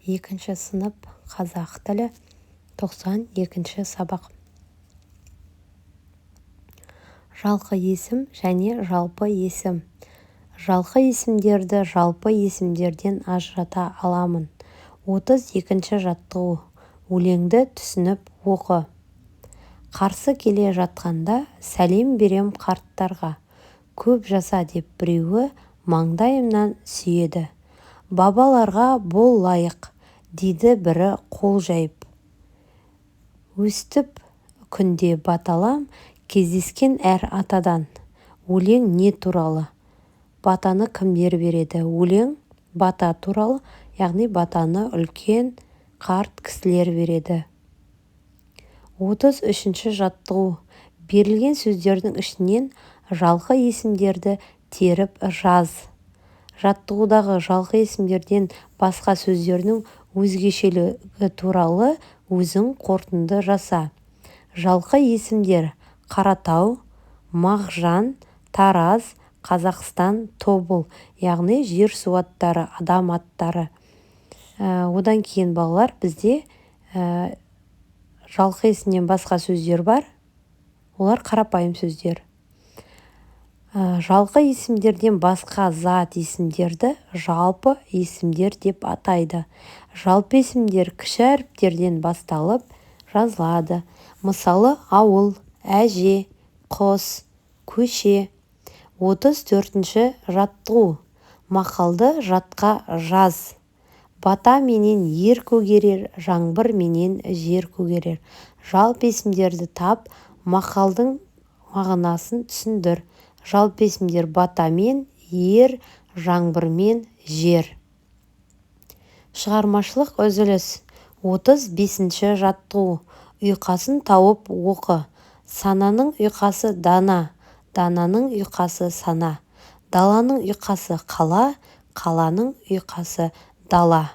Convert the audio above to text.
Екінші сынып қазақ тілі 92-ші сабақ. Жалқы есім және жалпы есім. Жалқы есімдерді жалпы есімдерден ажырата аламын. 32-ші жаттығу. Өлеңді түсініп оқы. Қарсы келе жатқанда сәлем берем қарттарға. Көп жаса деп біреуі маңдайымнан сүйеді. Бабаларға бол лайық, дейді бірі қол жайып. Өстіп күнде баталам, кездескен әр атадан. Өлең не туралы? Батаны кімдер береді? Өлең бата туралы, яғни батаны үлкен қарт кісілер береді. 33-ші жаттығу. Берілген сөздердің ішінен жалқы есімдерді теріп жаз. Жаттығудағы жалқы есімдерден басқа сөздердің өзгешелігі туралы өзің қорытынды жаса. Жалқы есімдер: Қаратау, Мағжан, Тараз, Қазақстан, Тобыл, яғни жер су аттары, адам аттары. Одан кейін балалар, бізде жалқы есімнен басқа сөздер бар. Олар қарапайым сөздер. Жалқы есімдерден басқа зат есімдерді жалпы есімдер деп атайды. Жалпы есімдер кіші әріптерден басталып жазылады. Мысалы, ауыл, әже, құс, көше. 34-ші жаттығу. Мақалды жатқа жаз. Бата менен ер көгерер, жаңбыр менен жер көгерер. Жалпы есімдерді тап, мақалдың мағынасын түсіндір. Жалпы есімдер батамен, ер, жаңбырмен, жер. Шығармашылық үзіліс. 35-ші жаттығу. Ұйқасын тауып оқы. Сананың ұйқасы дана, дананың ұйқасы сана. Даланың ұйқасы қала, қаланың ұйқасы дала.